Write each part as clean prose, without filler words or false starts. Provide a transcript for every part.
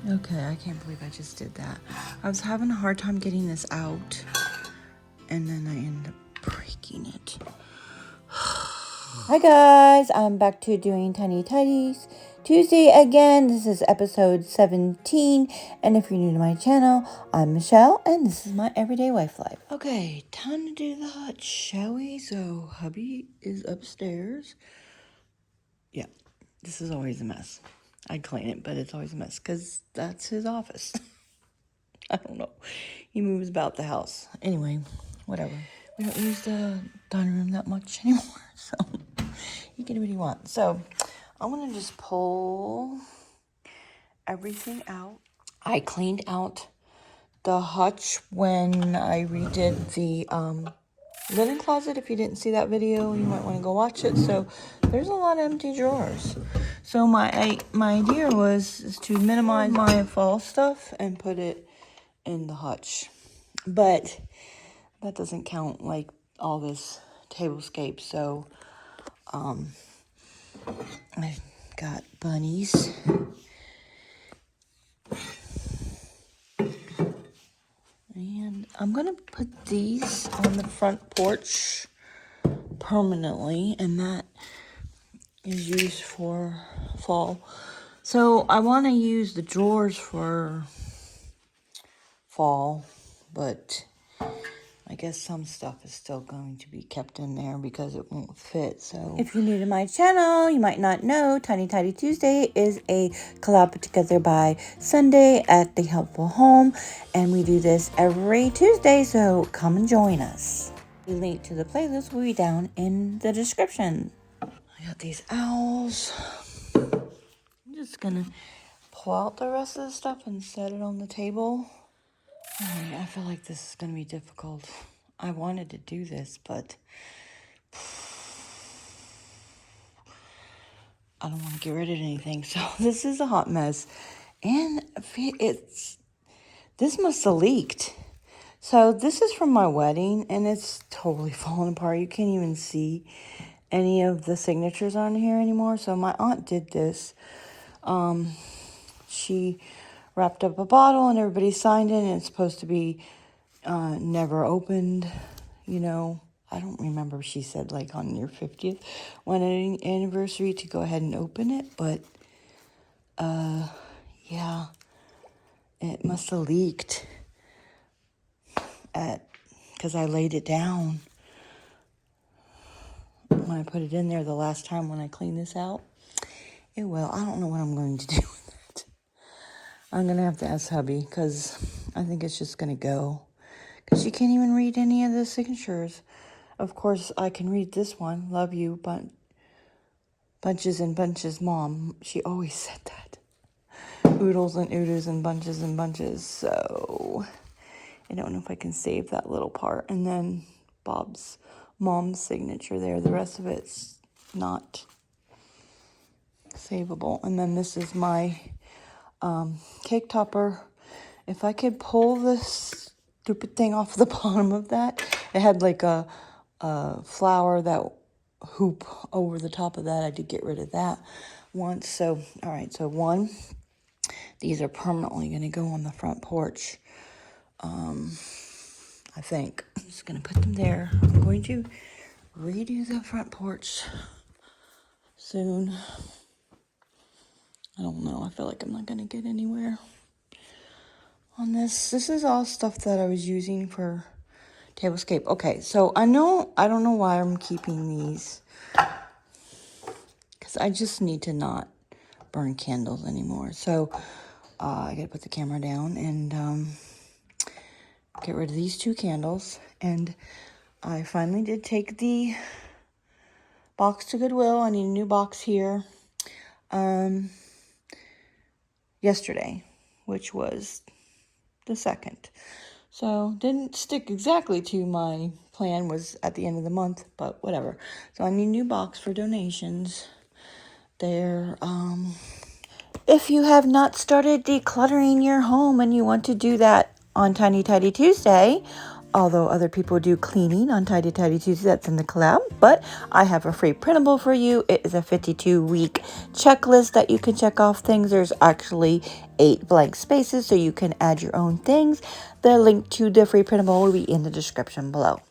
Okay, I can't believe I just did that. I was having a hard time getting this out, and then I ended up breaking it. Hi guys, I'm back to doing Tiny Tidies Tuesday again. This is episode 17, and if you're new to my channel, I'm Michelle, and this is my everyday wife life. Okay, time to do the hutch, shall we? So hubby is upstairs. Yeah, this is always a mess. I clean it, but it's always a mess because that's his office. I don't know. He moves about the house. Anyway, whatever. We don't use the dining room that much anymore, so you can do what you want. So I'm going to just pull everything out. I cleaned out the hutch when I redid the linen closet. If you didn't see that video, you might want to go watch it. So there's a lot of empty drawers. So my idea is to minimize my fall stuff and put it in the hutch. But that doesn't count like all this tablescape. So I got bunnies. And I'm gonna put these on the front porch permanently, and that is used for fall. So I want to use the drawers for fall, but I guess some stuff is still going to be kept in there because it won't fit. So if you're new to my channel, you might not know Tiny Tidy Tuesday is a collab put together by Sunday at the Helpful Home, and we do this every Tuesday, so come and join us. The link to the playlist will be down in the description. I got these owls. I'm just gonna pull out the rest of the stuff and set it on the table. Alright, I feel like this is gonna be difficult. I wanted to do this, but I don't want to get rid of anything. So this is a hot mess, and this must have leaked. So this is from my wedding, and it's totally falling apart. You can't even see any of the signatures on here anymore. So my aunt did this. She wrapped up a bottle and everybody signed it, and it's supposed to be never opened, you know. I don't remember, she said like on your 50th wedding anniversary to go ahead and open it, but yeah, it must have leaked because I laid it down when I put it in there the last time when I cleaned this out. It will. I don't know what I'm going to do with it. I'm going to have to ask hubby because I think it's just going to go. Because you can't even read any of the signatures. Of course, I can read this one. Love you, but bunches and bunches, Mom. She always said that. Oodles and oodles and bunches. So I don't know if I can save that little part. And then Bob's mom's signature there. The rest of it's not savable. And then this is my cake topper. If I could pull this stupid thing off the bottom of that, it had like a flower that hoop over the top of that. I did get rid of that once. So all right, so one, these are permanently going to go on the front porch. I think I'm just going to put them there. I'm going to redo the front porch soon. I don't know. I feel like I'm not going to get anywhere on this. This is all stuff that I was using for Tablescape. Okay, so I don't know why I'm keeping these, because I just need to not burn candles anymore. So I gotta put the camera down and get rid of these two candles. And I finally did take the box to Goodwill. I need a new box here yesterday, which was the 2nd. So didn't stick exactly to my plan, was at the end of the month, but whatever. So I need a new box for donations. There, if you have not started decluttering your home and you want to do that on Tiny Tidy Tuesday, although other people do cleaning on Tidy Tidy Tuesday, that's in the collab. But I have a free printable for you. It is a 52-week checklist that you can check off things. There's actually 8 blank spaces, so you can add your own things. The link to the free printable will be in the description below.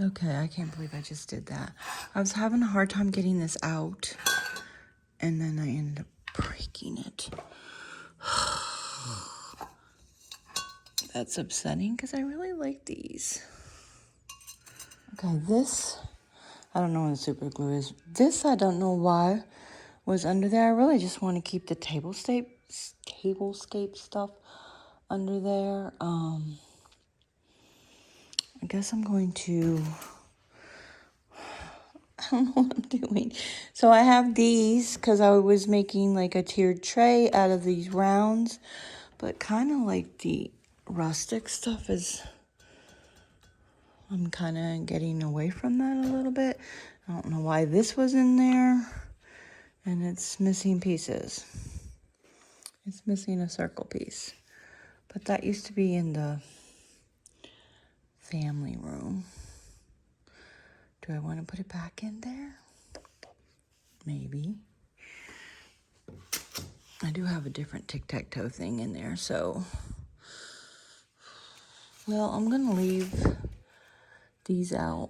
Okay, I can't believe I just did that. I was having a hard time getting this out, and then I ended up breaking it. That's upsetting because I really like these. Okay, this, I don't know what the super glue is. This, I don't know why was under there. I really just want to keep the tablescape stuff under there. I guess I'm going to, I don't know what I'm doing. So I have these because I was making like a tiered tray out of these rounds, but kind of like the rustic stuff is, I'm kind of getting away from that a little bit. I don't know why this was in there, and it's missing pieces. It's missing a circle piece, but that used to be in the family room. Do I want to put it back in there? Maybe. I do have a different tic-tac-toe thing in there, so. Well, I'm going to leave these out.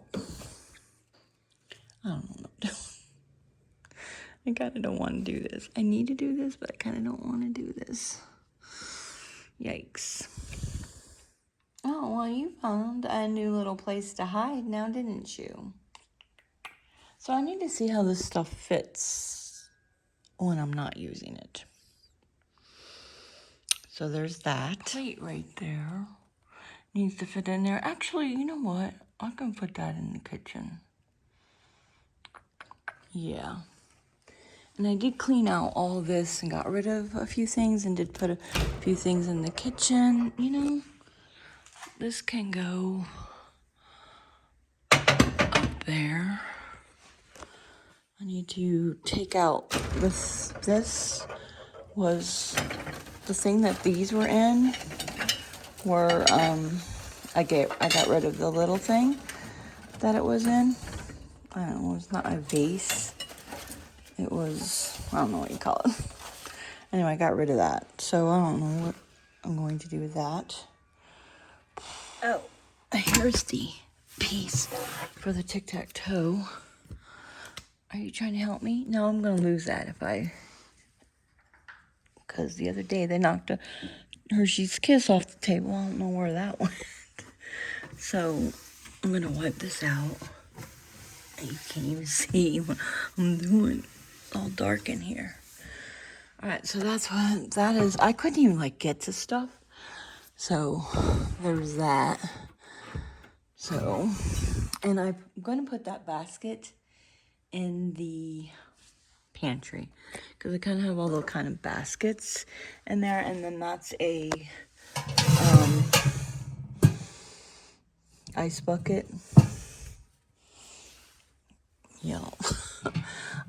I don't know. I kind of don't want to do this. I need to do this, but I kind of don't want to do this. Yikes. Oh, well, you found a new little place to hide now, didn't you? So I need to see how this stuff fits when I'm not using it. So there's that. Plate right there. Needs to fit in there. Actually, you know what? I can put that in the kitchen. Yeah. And I did clean out all this and got rid of a few things and did put a few things in the kitchen. You know, this can go up there. I need to take out this. This was the thing that these were in. Were I got rid of the little thing that it was in. I don't know. It's not a vase. It was, I don't know what you call it. Anyway, I got rid of that. So I don't know what I'm going to do with that. Oh, here's the piece for the tic-tac-toe. Are you trying to help me? No, I'm going to lose that if I... Because the other day they knocked a Hershey's Kiss off the table. I don't know where that went. So I'm going to wipe this out. You can't even see what I'm doing. It's all dark in here. Alright, so that's what that is. I couldn't even like get to stuff. So there's that. So, and I'm going to put that basket in the pantry because I kind of have all those kind of baskets in there, and then that's a ice bucket. Yeah.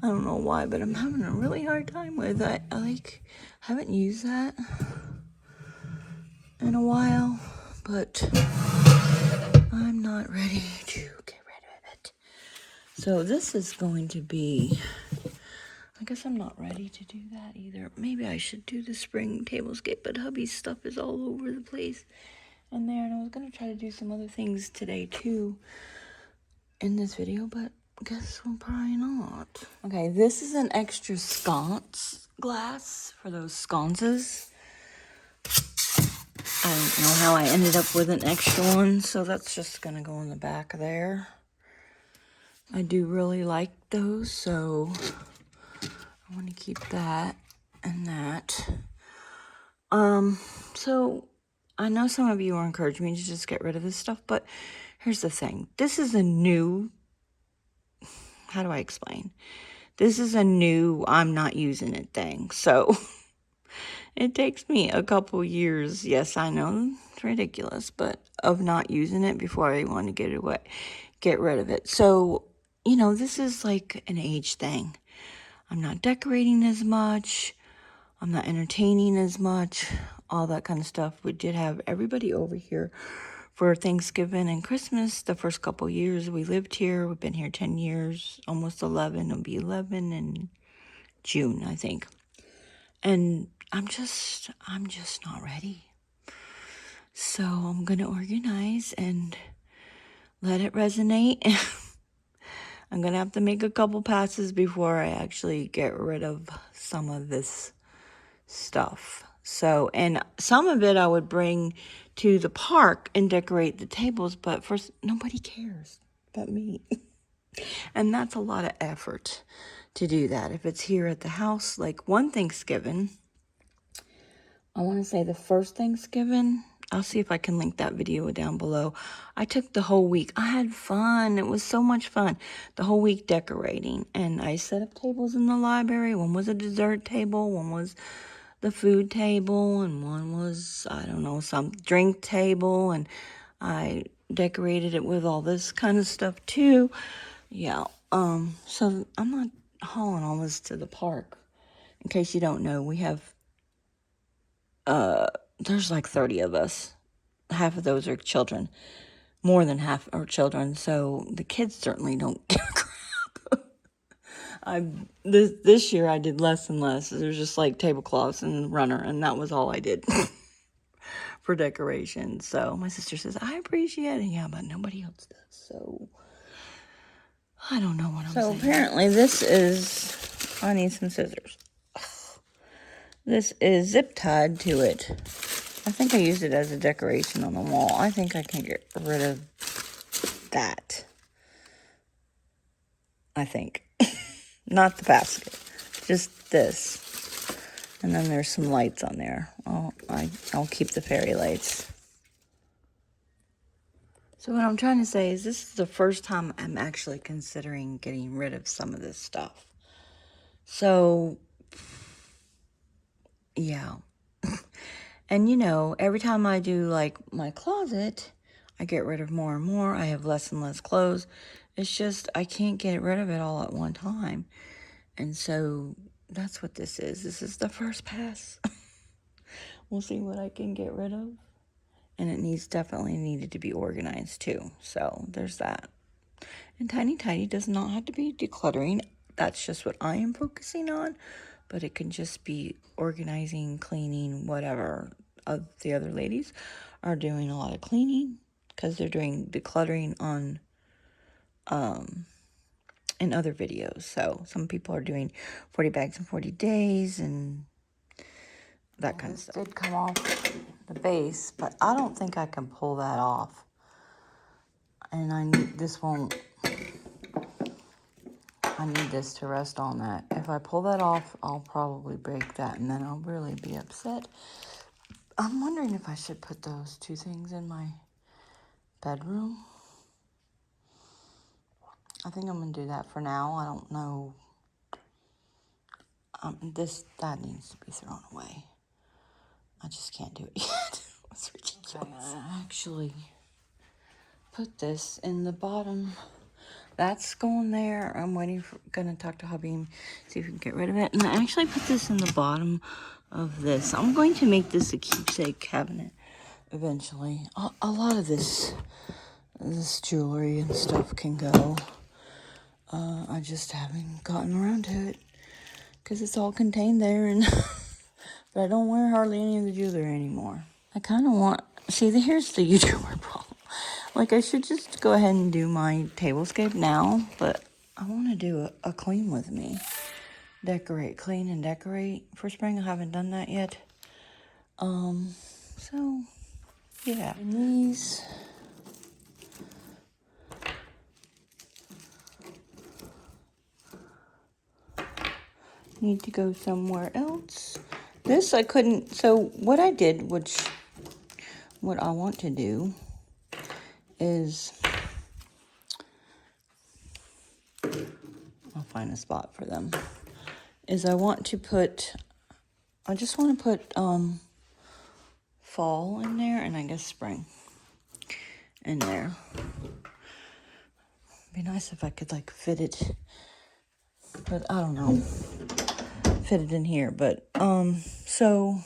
I don't know why, but I'm having a really hard time with it. I haven't used that in a while, but I'm not ready to get rid of it. So this is going to be, I guess I'm not ready to do that either. Maybe I should do the spring tablescape, but hubby's stuff is all over the place in there, and I was going to try to do some other things today too in this video, but guess I'm probably not. Okay, this is an extra sconce glass for those sconces. I don't know how I ended up with an extra one, so that's just gonna go in the back there. I do really like those, so I want to keep that and that. So I know some of you are encouraging me to just get rid of this stuff, but here's the thing. This is a new, how do I explain? This is a new I'm not using it thing. So it takes me a couple years, yes, I know, it's ridiculous, but of not using it before I want to get rid of it. So, you know, this is like an age thing. I'm not decorating as much. I'm not entertaining as much. All that kind of stuff. We did have everybody over here for Thanksgiving and Christmas. The first couple years we lived here, we've been here 10 years, almost 11. It'll be 11 in June, I think. And I'm just not ready. So I'm going to organize and let it resonate. I'm going to have to make a couple passes before I actually get rid of some of this stuff. So, and some of it I would bring to the park and decorate the tables, but first, nobody cares but me. And that's a lot of effort to do that. If it's here at the house, like one Thanksgiving, I want to say the first Thanksgiving, I'll see if I can link that video down below. I took the whole week. I had fun. It was so much fun. The whole week decorating. And I set up tables in the library. One was a dessert table. One was the food table. And one was, I don't know, some drink table. And I decorated it with all this kind of stuff too. Yeah. So I'm not hauling all this to the park. In case you don't know, we have there's like 30 of us. Half of those are children. More than half are children. So the kids certainly don't give a crap. This year I did less and less. There's just like tablecloths and runner, and that was all I did for decoration. So my sister says, I appreciate it. Yeah, but nobody else does. So I don't know what I'm saying. So apparently this is, I need some scissors. This is zip tied to it. I think I used it as a decoration on the wall. I think I can get rid of that. I think. Not the basket. Just this. And then there's some lights on there. I'll keep the fairy lights. So what I'm trying to say is this is the first time I'm actually considering getting rid of some of this stuff. So, yeah. And you know, every time I do like my closet, I get rid of more and more. I have less and less clothes. It's just, I can't get rid of it all at one time. And so that's what this is. This is the first pass. We'll see what I can get rid of. And it definitely needed to be organized too. So there's that. And Tiny Tidy does not have to be decluttering. That's just what I am focusing on. But it can just be organizing, cleaning, whatever. The other ladies are doing a lot of cleaning because they're doing decluttering on in other videos. So some people are doing 40 bags in 40 days and that kind of stuff. This did come off the base, but I don't think I can pull that off. And I need this to rest on that. If I pull that off, I'll probably break that and then I'll really be upset. I'm wondering if I should put those two things in my bedroom. I think I'm going to do that for now. I don't know. That needs to be thrown away. I just can't do it yet. It's ridiculous. I actually put this in the bottom. That's going there. I'm gonna talk to hubby and see if we can get rid of it. And I actually put this in the bottom of this. I'm going to make this a keepsake cabinet eventually. A lot of this jewelry and stuff can go. I just haven't gotten around to it because it's all contained there, and but I don't wear hardly any of the jewelry anymore. I kind of want, here's the YouTuber problem. Like, I should just go ahead and do my Tablescape now, but I want to do a clean with me. Clean and decorate for spring. I haven't done that yet. So, yeah. And these need to go somewhere else. This I couldn't, so what I did, what I want to do is, I'll find a spot for them, is I just want to put fall in there, and I guess spring in there. Be nice if I could like fit it, but I don't know, fit it in here. But so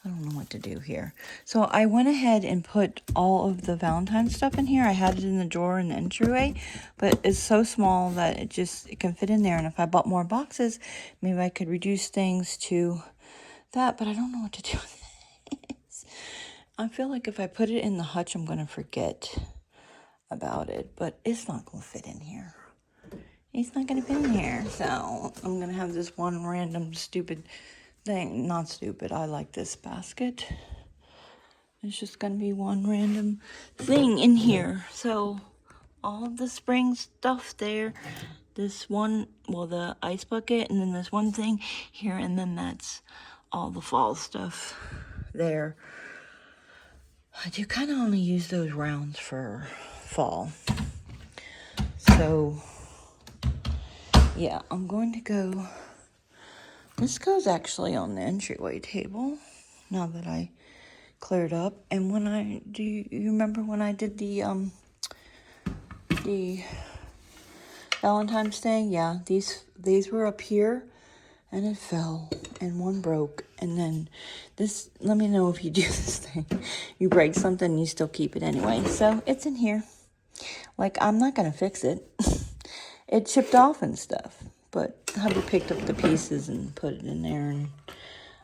I don't know what to do here. So I went ahead and put all of the Valentine's stuff in here. I had it in the drawer in the entryway, but it's so small that it can fit in there. And if I bought more boxes, maybe I could reduce things to that, but I don't know what to do with this. I feel like if I put it in the hutch, I'm going to forget about it, but it's not going to fit in here. It's not going to fit in here, so I'm going to have this one random stupid thing. Not stupid, I like this basket. It's just going to be one random thing in here. So all of the spring stuff there, this one, well, the ice bucket, and then this one thing here, and then that's all the fall stuff there. I do kind of only use those rounds for fall. So yeah, I'm going to go. This goes actually on the entryway table now that I cleared up. And when do you remember when I did the Valentine's thing? Yeah, these were up here and it fell and one broke. And then this, let me know if you do this thing. You break something and you still keep it anyway. So it's in here. Like, I'm not going to fix it. It chipped off and stuff. But hubby picked up the pieces and put it in there. And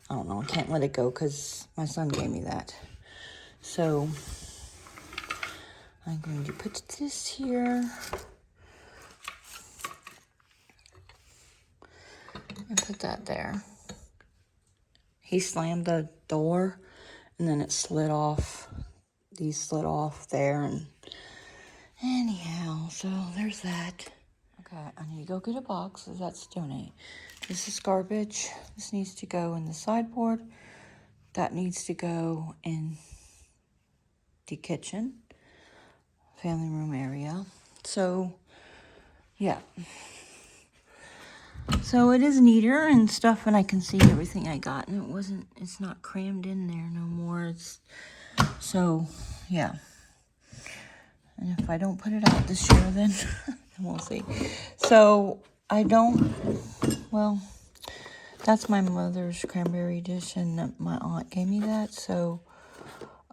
I don't know, I can't let it go because my son gave me that. So I'm going to put this here. And put that there. He slammed the door and then it slid off. These slid off there, and anyhow, so there's that. Okay, I need to go get a box, so that's donate. This is garbage. This needs to go in the sideboard. That needs to go in the kitchen, family room area. So, yeah. So it is neater and stuff, and I can see everything I got, and it's not crammed in there no more. So, yeah. And if I don't put it out this year, then we'll see. So, well, that's my mother's cranberry dish, and my aunt gave me that. So,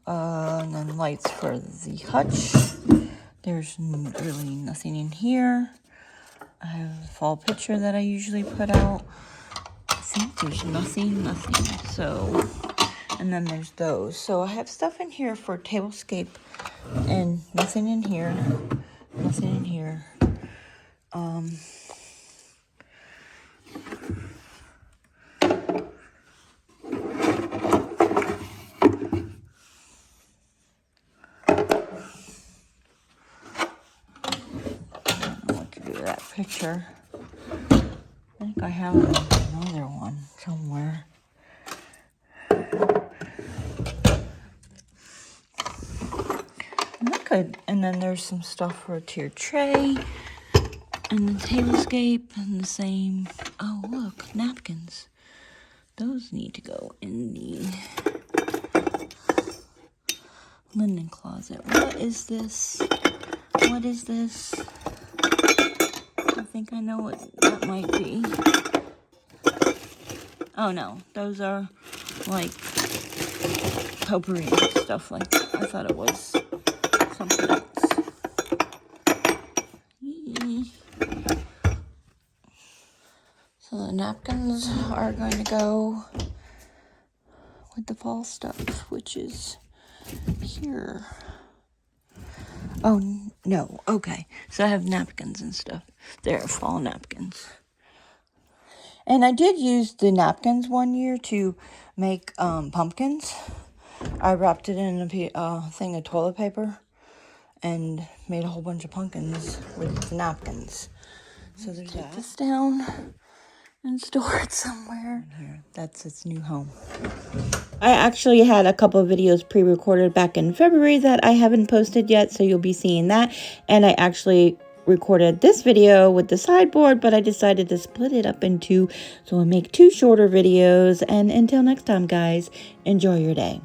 and then lights for the hutch. There's really nothing in here. I have a fall picture that I usually put out. I think there's nothing. So, and then there's those. So I have stuff in here for Tablescape, and nothing in here. Nothing in here. That picture. I think I have another one somewhere. And then there's some stuff for a tiered tray and the Tablescape and the same. Oh, look, napkins. Those need to go in the linen closet. What is this? What is this? I think I know what that might be. Oh no, those are like potpourri stuff like that. I thought it was something else. So the napkins are going to go with the fall stuff, which is here. Oh, no. Okay. So I have napkins and stuff. There, fall napkins. And I did use the napkins one year to make pumpkins. I wrapped it in a thing of toilet paper and made a whole bunch of pumpkins with the napkins. So there's that. Take this down and store it somewhere. Here, that's its new home. I actually had a couple of videos pre-recorded back in February that I haven't posted yet, so you'll be seeing that. And I actually recorded this video with the sideboard, but I decided to split it up in two, so I'll make two shorter videos. And until next time, guys, enjoy your day.